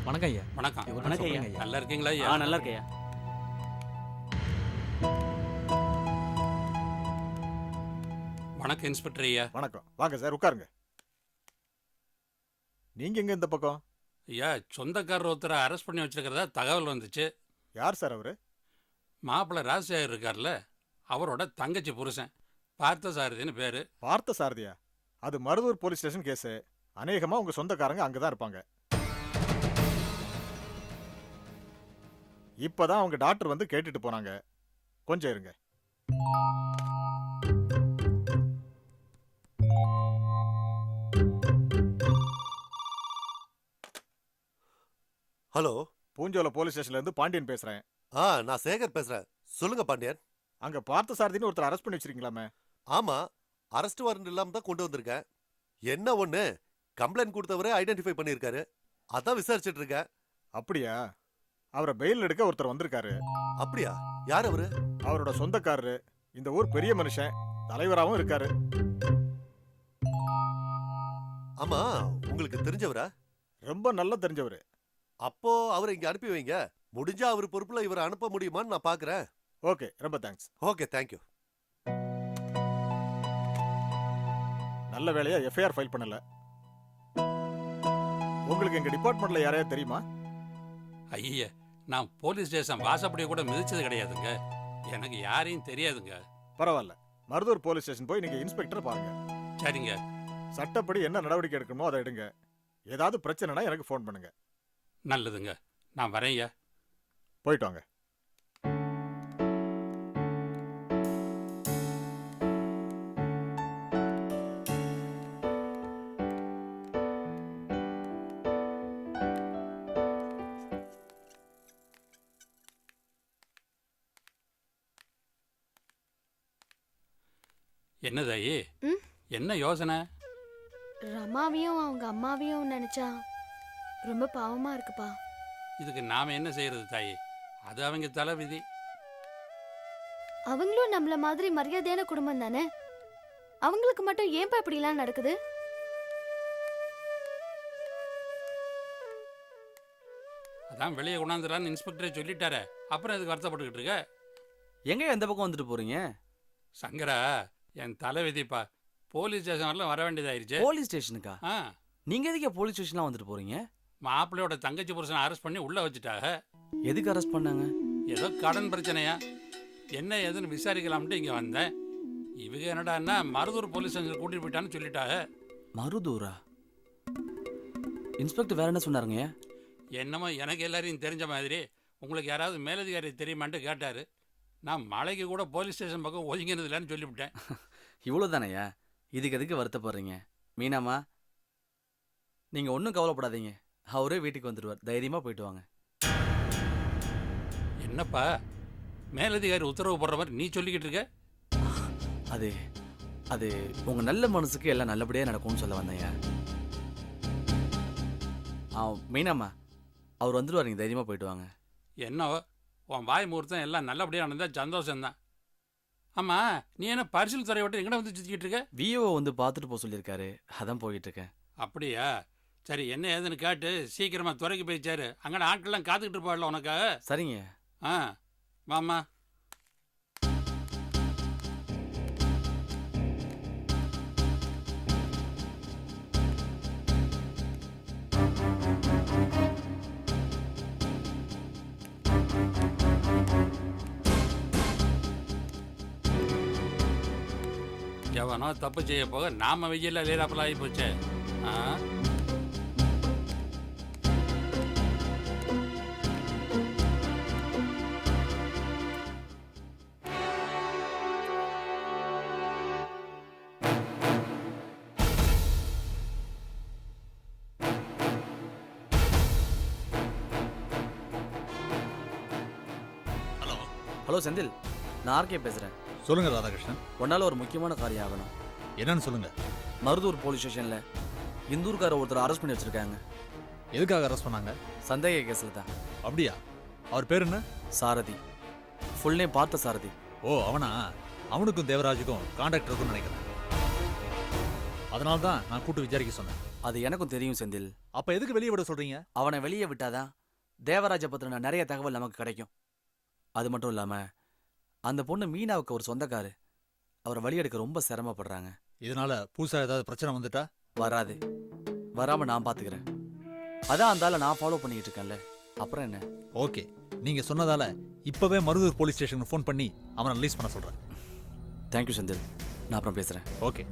வணக்கம் ஐயா. வணக்கம். வணக்கம் ஐயா. நல்லா இருக்கீங்களா ஐயா? நல்லா இருக்கையா. வணக்கம் இன்ஸ்பெக்டர் ஐயா. வணக்கம். வாங்க சார், உட்காருங்க. நீங்க எங்க இந்த பக்கம்? ஐயா, சொந்தக்காரர் ஒருத்தரை அரெஸ்ட் பண்ணி வச்சிருக்கிறதா தகவல் வந்துச்சு. யார் சார் அவரு? மாப்பிள்ளை ராஜசேகர் இருக்கார்ல, அவரோட தங்கச்சி புருஷன் பார்த்த சாரதின்னு பேரு. பார்த்த சாரதியா? அது மருதூர் போலீஸ் ஸ்டேஷன் கேஸ். அநேகமா உங்க சொந்தக்காரங்க அங்கதான் இருப்பாங்க. இப்பதான் அவங்க டாக்டர் வந்து கேட்டுட்டு போனாங்க. கொஞ்சம் இருங்க. ஹலோ, பூஞ்சோல போலீஸ் ஸ்டேஷன்ல இருந்து பாண்டியன் பேசுறேன். நான் சேகர் பேசுறேன். சொல்லுங்க பாண்டியன். அங்க பார்த்த சாரதின்னு ஒருத்தர் அரெஸ்ட் பண்ணி வச்சிருக்கீங்களாமே? ஆமா, அரெஸ்ட் வாரண்ட் இல்லாம தான் கொண்டு வந்திருக்கேன். என்ன ஒண்ணு, கம்ப்ளைண்ட் கொடுத்தவரே ஐடென்டிஃபை பண்ணியிருக்காரு. அதான் விசாரிச்சுட்டு இருக்கேன். அப்படியா? அவரை பெயில் எடுக்க ஒருத்தர் வந்திருக்காரு. அப்படியா? யார் அவரு? அவரோட சொந்தக்காரரு. இந்த ஊர் பெரிய மனுஷன், தலைவராகவும் இருக்காரு. ஆமா, உங்களுக்கு தெரிஞ்சவரா? ரொம்ப நல்லா தெரிஞ்சவரு. அப்போ அவரை இங்க அனுப்பி வைங்க. முடிஞ்சா அவர் பொறுப்புல இவரை அனுப்ப முடியுமான்னு நான் பாக்குறேன். ஓகே, ரொம்ப தேங்க்ஸ். Okay, thank you. நல்ல வேலையா எஃப்ஐஆர் ஃபைல் பண்ணல. உங்களுக்கு எங்க டிபார்ட்மெண்ட்ல யாரையா தெரியுமா? ஐயா, நான் போலீஸ் ஸ்டேஷன் வாசப்படியை கூட மிதிச்சது கிடையாதுங்க. எனக்கு யாரையும் தெரியாதுங்க. பரவாயில்ல, மருதூர் போலீஸ் ஸ்டேஷன் போய் நீங்க இன்ஸ்பெக்டர் பாருங்க. சரிங்க. சட்டப்படி என்ன நடவடிக்கை எடுக்கணுமோ அதை எடுங்க. ஏதாவது பிரச்சனைனா எனக்கு ஃபோன் பண்ணுங்க. நல்லதுங்க, நான் வரேன்யா. போயிட்டு வாங்க. என்னதாயி? ம்? என்ன யோசனை? ரமாவையும் அவங்க அம்மாவையும் நினைச்சா ரொம்ப பாவமா இருக்குப்பா. இதுக்கு நாம என்ன செய்யறது தாயி? அது அவங்க தலை விதி. அவங்களும் நம்மள மாதிரி மரியாதையான குடும்பம் தானே. அவங்களுக்கு மட்டும் ஏன்பா இப்படிலாம் நடக்குது? அதான் வெளியே கொண்டாந்துடான்னு இன்ஸ்பெக்டரே சொல்லிட்டாரே, அப்புறம் இதுக்கு வருத்தப்பட்டுக்கிட்டு இருக்க? எங்க எந்த பக்கம் வந்துட்டு போறீங்க? சங்கரா, என் தலை விதிப்பா. போலீஸ் ஸ்டேஷன் வரலாம் வர வேண்டியதாயிருச்சு. போலீஸ் ஸ்டேஷனுக்கா? ஆ, நீங்க எதுக்கு போலீஸ் ஸ்டேஷன்லாம் வந்துட்டு போறீங்க? மாப்பிள்ளையோட தங்கச்சி புருஷனை அரெஸ்ட் பண்ணி உள்ள வச்சுட்டாக. எதுக்கு அரெஸ்ட் பண்ணாங்க? ஏதோ கடன் பிரச்சனையா என்ன ஏதுன்னு விசாரிக்கலாம்ட்டு இங்க வந்தேன். இவங்க என்னடான்னா மருதூர் போலீஸ் ஸ்டேஷன் கூட்டிட்டு போயிட்டான்னு சொல்லிட்டாக. மருதூரா? இன்ஸ்பெக்டர் வேற என்ன சொன்னாருங்க? என்னமோ எனக்கு எல்லாரையும் தெரிஞ்ச மாதிரி உங்களுக்கு யாராவது மேலதிகாரி தெரியுமான்ட்டு கேட்டாரு. நான் மலைக்கு கூட போலீஸ் ஸ்டேஷன் பக்கம் ஒதுங்கினது இல்லைன்னு சொல்லிவிட்டேன். இவ்வளோதானையா? இதுக்கு எதுக்கு வருத்தப்படுறீங்க? மீனாமா, நீங்க ஒன்றும் கவலைப்படாதீங்க. அவரே வீட்டுக்கு வந்துடுவார். தைரியமா போயிட்டு வாங்க. என்னப்பா மேலதிகாரி உத்தரவு போடுற மாதிரி நீ சொல்லிக்கிட்டு இருக்க? அது அது உங்க நல்ல மனசுக்கு எல்லாம் நல்லபடியா நடக்கும்னு சொல்ல வந்தேயா. மீனாமா, அவர் வந்துடுவார். நீங்க தைரியமா போயிட்டு வாங்க. என்னவோ உன் வாய் முகூர்த்தம் எல்லாம் நல்லபடியாக நடந்தால் சந்தோஷம்தான். ஆமாம், நீ என்ன பரிசல் துறையை விட்டு எங்கட வந்து சுற்றிக்கிட்டு இருக்க? விஓ வந்து பார்த்துட்டு போக சொல்லியிருக்காரு. அதான் போயிட்டு இருக்கேன். அப்படியா? சரி, என்ன ஏதுன்னு கேட்டு சீக்கிரமாக துறைக்கு போயிச்சாரு. அங்கே ஆட்கள்லாம் காத்துக்கிட்டு இருப்பாள்ல உனக்காக. சரிங்க. ஆ, வாம்மா. எவனோ தப்பு செய்ய போக நாம வெயில லேராப்பில் ஆகி போச்சே. ஆ, ஹலோ செந்தில், நான் ஆர்கே பேசுறேன். சொல்லுங்க ராதாகிருஷ்ணன். ஒன்னால ஒரு முக்கியமான காரியம் ஆகணும். என்னன்னு சொல்லுங்க. மருதூர் போலீஸ் ஸ்டேஷன்ல இந்தூர்கார ஒருத்தர் அரெஸ்ட் பண்ணி வச்சிருக்காங்க. எதுக்காக அரெஸ்ட் பண்ணாங்க? சந்தேக கேஸ்ல தான். அப்படியா? அவர் பேர் என்ன? சாரதி. ஃபுல் நேம் பார்த்த சாரதி. ஓ, அவனா? அவனுக்கும் தேவராஜுக்கும் கான்டாக்ட் இருக்குன்னு நினைக்கிறேன். அதனால தான் நான் கூட்டு விசாரிக்க சொன்னேன். அது எனக்கும் தெரியும் செந்தில். அப்ப எதுக்கு வெளியே விட சொல்றீங்க? அவனை வெளியே விட்டாதான் தேவராஜ பத்தின நிறைய தகவல் நமக்கு கிடைக்கும். அது மட்டும் இல்லாம அந்த பொண்ணு மீனாவுக்கு ஒரு சொந்தக்காரு. அவரை வழி எடுக்க ரொம்ப சிரமப்படுறாங்க. இதனால புதுசா ஏதாவது பிரச்சனை வந்துட்டா? வராது. வராம நான் பாத்துக்கிறேன். அதான் அந்தால நான் ஃபாலோ பண்ணிட்டு இருக்கேன்ல, அப்புறம் என்ன? ஓகே, நீங்க சொன்னதால இப்பவே மருதூர் போலீஸ் ஸ்டேஷனுக்கு ஃபோன் பண்ணி அவனை ரிலீஸ் பண்ண சொல்றேன். தேங்க்யூ செந்தில், நான் அப்புறம் பேசுறேன். ஓகே.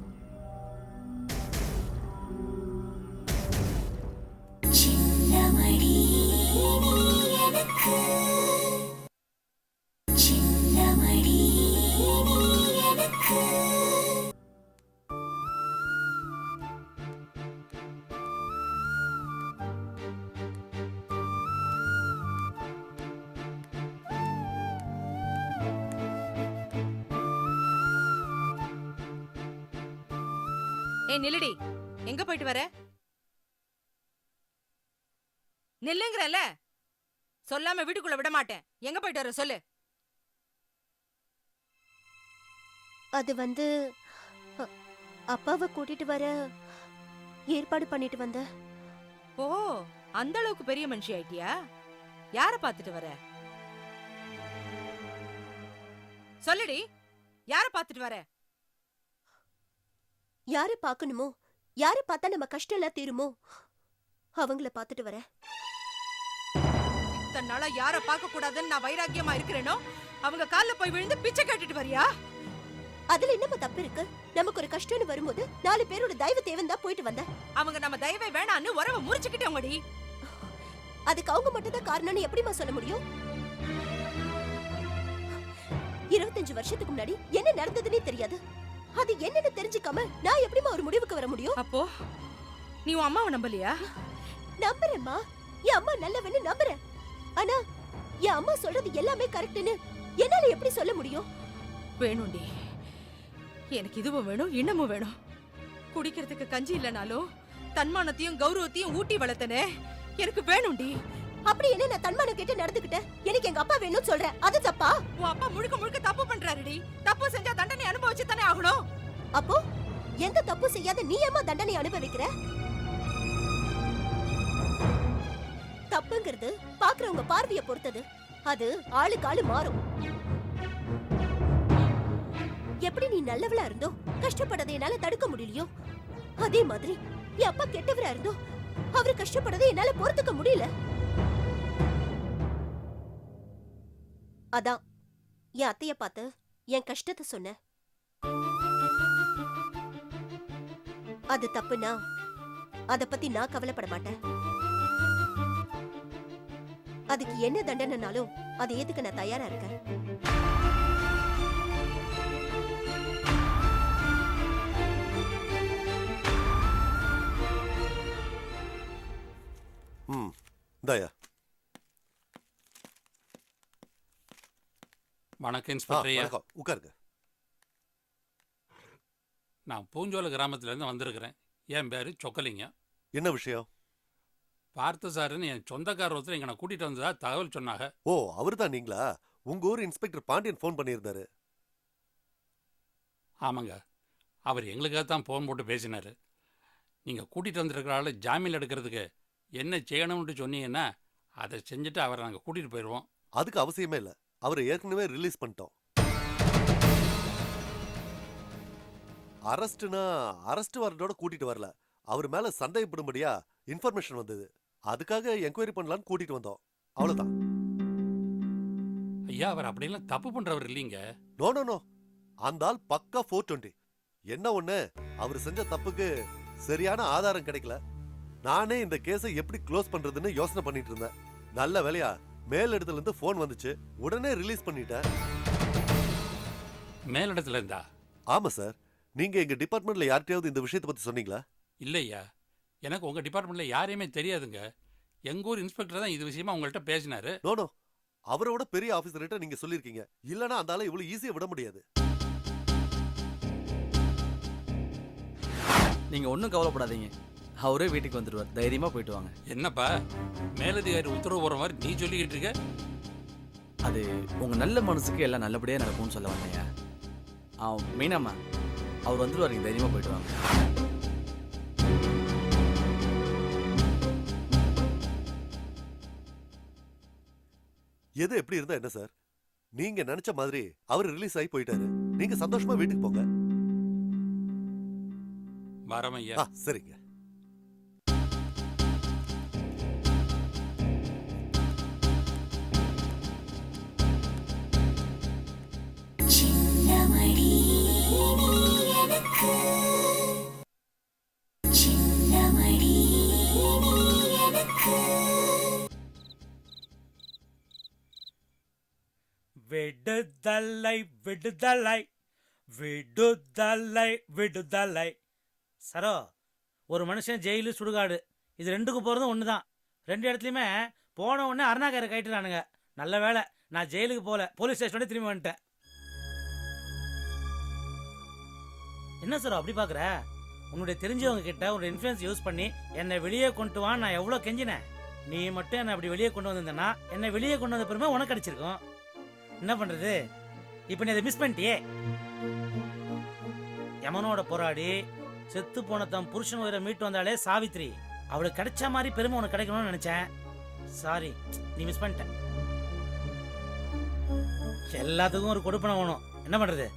ஏய் நில்லுடி, எங்க போயிட்டு வர? நில்லுங்கறல, சொல்லாம வீட்டுக்குள்ள விட மாட்டேன். எங்க போயிட்டு வர சொல்லு. அது வந்து அப்பாவை கூட்டிட்டு வர ஏற்பாடு பண்ணிட்டு வந்த. ஓ, அந்த அளவுக்கு பெரிய மனுஷி ஆயிட்டியா? யார பாத்துட்டு வர? சொல்லுடி, யார பாத்துட்டு வர? யாரை பார்க்கணுமோ, யாரை பார்த்தா நம்ம கஷ்டம் எல்லாம் தீருமோ அவங்கள பார்த்துட்டு வரேன். இத்தனை நாளா யார பார்க்க கூடாதுன்னு நான் வைராக்கியமா இருக்கிறேனோ அவங்க கால்ல போய் விழுந்து பிச்சை கேட்டுட்டு வரியா? அதுல என்னமா தப்பு இருக்கு? நமக்கு ஒரு கஷ்டம்னு வரும்போது 4 பேரோட தயவு தேவன் தான் போயிட்டு வந்தேன். அவங்க நம்ம தயவை வேணான்னு உறவை முறிச்சுக்கிட்டவங்கடி. அதுக்கு அவங்க மட்டும் தான் காரணம்னு எப்படிமா சொல்ல முடியும்? 25 வருஷத்துக்கு முன்னாடி என்ன நடந்ததுன்னே தெரியாது. அது என்னன்னு தெரிஞ்சுக்காம நான் எப்படிமா ஒரு முடிவுக்கு வர முடியும்? அப்போ நீ உன் அம்மாவை நம்பலையா? நம்புறேம்மா, என் அம்மா நல்லவன்னு நம்புறேன். ஆனா என் அம்மா சொல்றது எல்லாமே கரெக்ட்னு என்னால எப்படி சொல்ல முடியும்? வேணும்டி, எனக்கு இதுவும் வேணும், இன்னமும் வேணும். குடிக்கிறதுக்கு கஞ்சி இல்லனாலும் தன்மானத்தையும் கௌரவத்தையும் ஊட்டி வளர்த்தனே, எனக்கு வேணும்டி. அப்படி என்ன நான் தன்மானம் கேட்டு நடந்துக்கிட்டேன்? எனக்கு எங்க அப்பா வேணும்னு சொல்றேன், அது தப்பா? உன் அப்பா முழுக்க முழுக்க தப்பு பண்றாருடி. தப்பு செஞ்சா தண்டனை அனுபவிச்சு தானே ஆகணும். அப்போ எந்த தப்பு செய்யாத நீ ஏம்மா தண்டனை அனுபவிக்கிற? தப்புங்கிறது பாக்குறவங்க பார்வைய பொறுத்தது. அது ஆளுக்கு ஆளு மாறும். எப்படி நீ நல்லவளா இருந்தோ கஷ்டப்படதை என்னால தடுக்க முடியலையோ, அதே மாதிரி என் அப்பா கெட்டவரா இருந்தோ அவரு கஷ்டப்படதை என்னால பொறுத்துக்க முடியல. அதான் என் அத்தைய பார்த்து என் கஷ்டத்தை சொன்னேன். அது தப்புனா அத பத்தி நான் கவலைப்பட மாட்டேன். அதுக்கு என்ன தண்டனைனாலும் அதை ஏத்துக்க நான் தயாரா இருக்கேன். தயா. வணக்கம் இன்ஸ்பெக்டர் ஐயா. வணக்கம், உட்காருங்க. நான் பூஞ்சோல கிராமத்துலேருந்து வந்திருக்கிறேன். என் பேர் சொக்கலிங்கம். என்ன விஷயம்? பார்த்த சாருன்னு என் சொந்தக்காரர் ஒருத்தர் எங்களை கூட்டிகிட்டு வந்ததா தகவல் சொன்னாங்க. ஓ, அவர் தான் நீங்களா? உங்க ஊர் இன்ஸ்பெக்டர் பாண்டியன் ஃபோன் பண்ணியிருந்தாரு. ஆமாங்க, அவர் எங்களுக்காக தான் ஃபோன் போட்டு பேசினார். நீங்கள் கூட்டிகிட்டு வந்திருக்கிற ஜாமீன் எடுக்கிறதுக்கு என்ன செய்யணும்னு சொன்னீங்கன்னா அதை செஞ்சுட்டு அவரை நாங்கள் கூட்டிகிட்டு போயிடுவோம். அதுக்கு அவசியமே இல்லை, அவரை ஏற்கனவே ரிலீஸ் பண்ணிட்டோம். அரெஸ்ட்னா அரெஸ்ட் வாரண்டோட கூட்டிட்டு வரல, அவர் மேல சந்தேகப்படும்படியா இன்ஃபர்மேஷன் வந்தது. அதுக்காக என்கொயரி பண்ணலான்னு கூட்டிட்டு வந்தோம், அவ்வளவுதான். ஐயா, அவர் அப்படியெல்லாம் தப்பு பண்றவர் இல்லைங்க. நோ நோ நோ, அந்த ஆள் பக்கா 420. என்ன ஒண்ணு, அவர் செஞ்ச தப்புக்கு சரியான ஆதாரம் கிடைக்கல. நானே இந்த கேஸை எப்படி க்ளோஸ் பண்றதுன்னு யோசனை பண்ணிட்டு இருந்தேன். நல்ல வேலையா மேலிடத்துல இருந்து போன் வந்துச்சு, உடனே ரிலீஸ் பண்ணிட்டேன். மேலிடத்துல இருந்தா? ஆமா சார். நீங்க எங்க டிபார்ட்மெண்ட்ல யார்கிட்டயாவது இந்த விஷயத்தை பத்தி சொன்னீங்களா? இல்லையா, எனக்கு உங்க டிபார்ட்மெண்ட்ல யாரையுமே தெரியாதுங்க. எங்க ஊர் இன்ஸ்பெக்டர் தான் இது விஷயமா உங்கள்கிட்ட பேசினாரு. நோ நோ, அவரோட பெரிய ஆபீசர்கிட்ட நீங்க சொல்லிருக்கீங்க. இல்லனா அந்த ஆளை இவ்வளவு ஈஸியா விட முடியாது. நீங்க ஒன்றும் கவலைப்படாதீங்க, அவரே வீட்டுக்கு வந்துடுவார். தைரியமா போயிட்டு வாங்க. என்னப்பா மேலதிகாரி உத்தரவு போற மாதிரி நீ சொல்லிக்கிட்டு இருக்க? அது உங்க நல்ல மனசுக்கு எல்லாம் நல்லபடியா நடக்கும்னு சொல்ல வந்தேங்க. மீனாம்மா, அவர் வந்துடுவார், நீங்க தைரியமா போயிட்டு வாங்க. எது எப்படி இருந்தா என்ன சார்? நீங்க நினைச்ச மாதிரி அவர் ரிலீஸ் ஆகி போயிட்டாரு. நீங்க சந்தோஷமா வீட்டுக்கு போங்க. வரம் ஐயா. சரிங்க. விடுதலை விடுதலை விடுதலை விடுதலை. சரோ, ஒரு மனுஷன் ஜெயிலு சுடுகாடு இது ரெண்டுக்கும் போகிறதும் ஒன்று தான். ரெண்டு இடத்துலையுமே போன உடனே அருணாக்கரை கைட்டுறானுங்க. நல்ல வேலை நான் ஜெயிலுக்கு போகல, போலீஸ் ஸ்டேஷனோட திரும்பி வந்துட்டேன். என்ன சரோ அப்படி பார்க்குற? உன்னுடைய தெரிஞ்சவங்க கிட்ட உன்னோட இன்ஃப்ளூயன்ஸ் யூஸ் பண்ணி என்னை வெளியே கொண்டு வா நான் எவ்வளோ கெஞ்சினேன். நீ மட்டும் என்னை அப்படி வெளியே கொண்டு வந்திருந்தேன்னா என்னை வெளியே கொண்டு வந்த பெருமை உனக்கு அடிச்சிருக்கும். என்ன பண்றது, இப்ப நீ அதை மிஸ் பண்ணிட்டியே. யமனோட போராடி செத்து போன தம் புருஷன் உயிரை மீட்டு வந்தாலே சாவித்ரி, அவளுக்கு கிடைச்ச மாதிரி பெருமை உனக்கு கிடைக்கணும்னு நினைச்சேன். சாரி, நீ மிஸ் பண்ணிட்ட. எல்லாத்துக்கும் ஒரு கொடுப்பனை வேணும், என்ன பண்றது?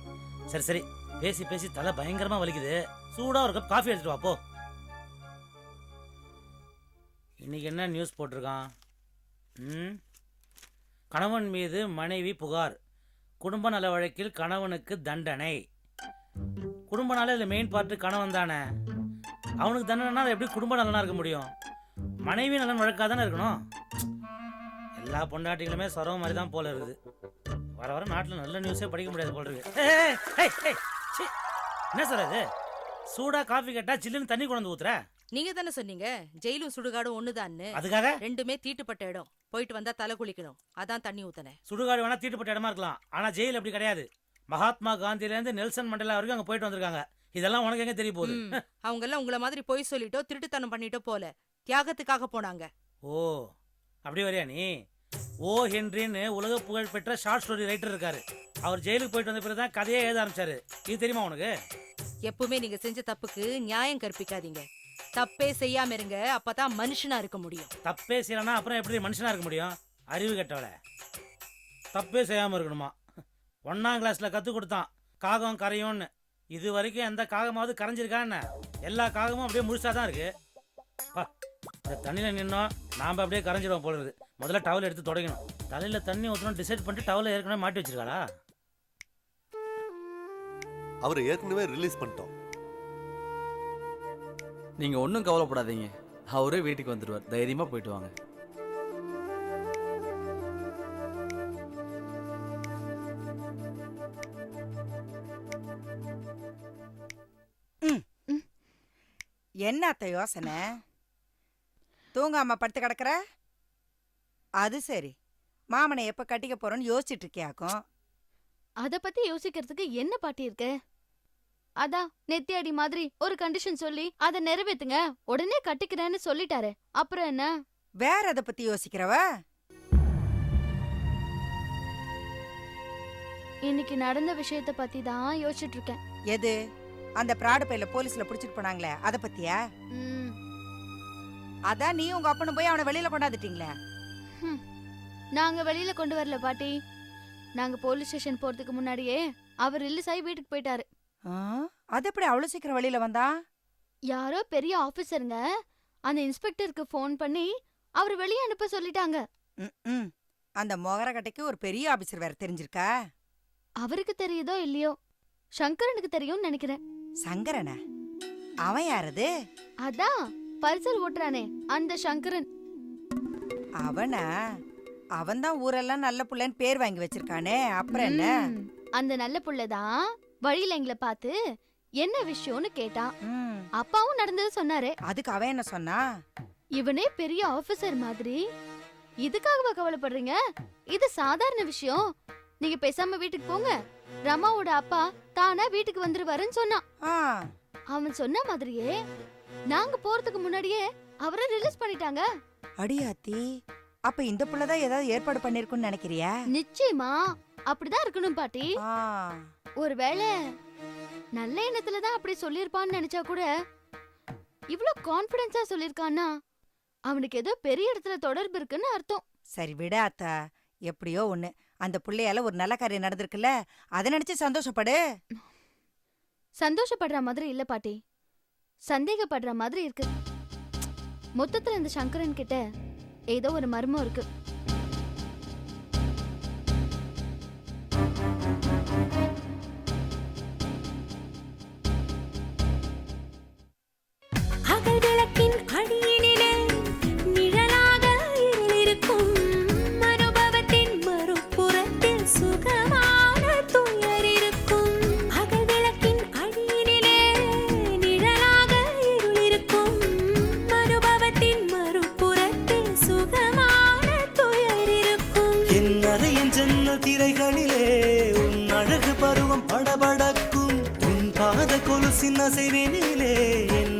சரி சரி, பேசி பேசி தலை பயங்கரமா வலிக்குது. சூடா ஒரு கப் காஃபி எடுத்துட்டு வா போ. இன்னைக்கு என்ன நியூஸ் போட்டிருக்கான்? கணவன் மீது மனைவி புகார், குடும்ப நல வழக்கில் கணவனுக்கு தண்டனை. குடும்ப நல இல்லை, மெயின் பார்ட்டு கணவன் தானே. அவனுக்கு தண்டனைனா எப்படி குடும்ப நலனா இருக்க முடியும்? மனைவி நலன் வழக்காக தானே இருக்கணும். எல்லா பொண்டாட்டிகளுமே சொரவ மாதிரி தான் போல இருக்குது. வர வர நாட்டில் நல்ல நியூஸே படிக்க முடியாது போல இருக்கு. என்ன சார் அது? சூடா காஃபி கேட்டா சில்லுன்னு தண்ணி கொண்டு ஊத்துற. நீங்க தானே சொன்னீங்க ஜெயிலும் சுடுகாடும் ஒண்ணுதான்னு. அதுக்காக ரெண்டுமே தீட்டுப்பட்ட இடம், போயிட்டு வந்தா தலை குளிக்கணும், அதான் தண்ணி ஊத்தனேன். சுடுகாடு வேணா தீட்டுப்பட்ட இடமா இருக்கலாம், ஆனா ஜெயில் அப்படி கிடையாது. மகாத்மா காந்தில இருந்து நெல்சன் மண்டேலா வரைக்கும் அங்க போயிட்டு வந்திருக்காங்க. இதெல்லாம் உனக்கு எங்க தெரிய போகுது? அவங்க எல்லாம் உங்கள மாதிரி பொய் சொல்லிட்டோ திருட்டுத்தனம் பண்ணிட்டோ போல, தியாகத்துக்காக போனாங்க. ஓ அப்படி வரையா நீ? ஓ ஹென்ரின்னு உலக புகழ் பெற்ற ஷார்ட் ஸ்டோரி ரைட்டர் இருக்காரு. அவர் ஜெயிலுக்கு போயிட்டு வந்த பிறகுதான் கதையே எழுத ஆரம்பிச்சாரு. இது தெரியுமா உனக்கு? எப்பவுமே நீங்க செஞ்ச தப்புக்கு நியாயம் கற்பிக்காதீங்க. தப்பே செய்யாம இருங்க, அப்பதான் மனுஷனா இருக்க முடியும். தப்பே செய்யலன்னா அப்புறம் எப்படி மனுஷனா இருக்க முடியும்? அறிவு கெட்டவள. தப்பே செய்யாம இருக்கணுமா? 1ஆம் கிளாஸ்ல கத்து கொடுத்தான் காகம் கரையும்னு. இது வரைக்கும் எந்த காகமாவது கரைஞ்சிருக்கான்னு? எல்லா காகமும் அப்படியே முழுசா தான் இருக்கு. இந்த தண்ணியில நின்னோம் நாம அப்படியே கரைஞ்சிடுவோம் போல இருக்கு. முதல்ல டவல் எடுத்து தொடங்கணும். தலையில தண்ணி ஊற்றணும் டிசைட் பண்ணிட்டு டவலை ஏற்கனவே மாட்டி வச்சிருக்காளா? அவரை ஏற்கனவே ரிலீஸ் பண்ணிட்டோம். நீங்க ஒன்றும் கவலைப்படாதீங்க, அவரே வீட்டுக்கு வந்துடுவார். தைரியமா போயிட்டு வாங்க. என்னத்த யோசனை? தூங்காம படுத்து கிடக்குற? அது சரி, மாமனை எப்ப கட்டிக்க போறோன்னு யோசிச்சுட்டு இருக்கியாக்கும். அத பத்தி யோசிக்கிறதுக்கு என்ன பாட்டி இருக்கு? அதான் நெத்தியடி மாதிரி ஒரு கண்டிஷன் சொல்லி அதை நிறைவேத்துங்க, உடனே கட்டிக்கிறேன்னு சொல்லிட்டாரு. அப்புறம் என்ன? வேற எதை பத்தி யோசிக்கிறவ? இன்னைக்கு நடந்த விஷயத்த பத்தி தான் யோசிச்சுட்டு இருக்கேன். எது? அந்த பிராடு பையில போலீஸ்ல புடிச்சிட்டு போனாங்களே அத பத்தியா? அதான் நீ உங்க அப்பனும் போய் அவனை வெளியில கொண்டாந்துட்டீங்களே. நாங்க வெளியில கொண்டு வரல பாட்டி. நாங்க போலீஸ் ஸ்டேஷன் போறதுக்கு முன்னாடியே அவர் ரிலீஸ் ஆகி வீட்டுக்கு போயிட்டாரு. அது எப்படி அவ்வளவு சீக்கிரம் வெளியில வந்தா? யாரோ பெரிய ஆபீசருங்க அந்த இன்ஸ்பெக்டருக்கு போன் பண்ணி அவர் வெளியே அனுப்ப சொல்லிட்டாங்க. அந்த மொகரக்கட்டைக்கு ஒரு பெரிய ஆபீசர் வேற தெரிஞ்சிருக்கா? அவருக்கு தெரியுதோ இல்லையோ, சங்கரனுக்கு தெரியும்னு நினைக்கிறேன். சங்கரனா? அவன் யாரது? அதான் பரிசல் ஓட்டுறானே அந்த சங்கரன். அவனா? அவன்தான் ஊரெல்லாம் நல்ல புள்ளன்னு பேர் வாங்கி வச்சிருக்கானே, அப்புறம் என்ன? அந்த நல்ல புள்ளதான் வழியில எங்களை பார்த்து என்ன விஷயம்னு கேட்டான். அப்பாவும் நடந்தது சொன்னாரு. அதுக்கு அவன் என்ன சொன்னா? இவனே பெரிய ஆபீசர் மாதிரி, இதுக்காகவா கவலைப்படுறீங்க? இது சாதாரண விஷயம், நீங்க பேசாம வீட்டுக்கு போங்க, ரமாவோட அப்பா தானா வீட்டுக்கு வந்துருவாருன்னு சொன்னான். அவன் சொன்ன மாதிரியே நாங்க போறதுக்கு முன்னாடியே அவரை ரிலீஸ் பண்ணிட்டாங்க. அடியாத்தி, அப்ப இந்த புள்ளதான் ஏதாவது ஏற்பாடு பண்ணிருக்குன்னு நினைக்கிறியா? நிச்சயமா அப்படிதான் இருக்கணும் பாட்டி. ஒருவேளை நல்ல எண்ணத்துலதான் அப்படி சொல்லிருப்பான்னு நினைச்சா கூட, இவ்ளோ கான்பிடன்ஸா சொல்லிருக்கான்னா அவனுக்கு ஏதோ பெரிய இடத்துல தொடர்பு இருக்குன்னு அர்த்தம். சரி விட அத்தா, எப்படியோ ஒண்ணு அந்த புள்ளையால ஒரு நல்ல காரியம் நடந்திருக்குல்ல, அதை நினைச்சு சந்தோஷப்படு. சந்தோஷப்படுற மாதிரி இல்ல பாட்டி, சந்தேகப்படுற மாதிரி இருக்கு. மொத்தத்துல இந்த சங்கரன் கிட்ட ஏதோ ஒரு மர்மம் இருக்கு. அகல் விளக்கின் அடியினிலே நிழலாக இருளிருக்கும், அனுபவத்தின் மறுபுறத்தில் சுகமான துயர் இருக்கும். அகல் விளக்கின் அடியினிலே நிழலாக இருளிருக்கும், அனுபவத்தின் மறுபுறத்தில் சுகமான துயர் இருக்கும். என் அறையின் ஜன்னல் திரைகளிலே உன் அழகு பருவம் படபடக்கும், உன் பாத கொலுசின் அசைவினிலே என்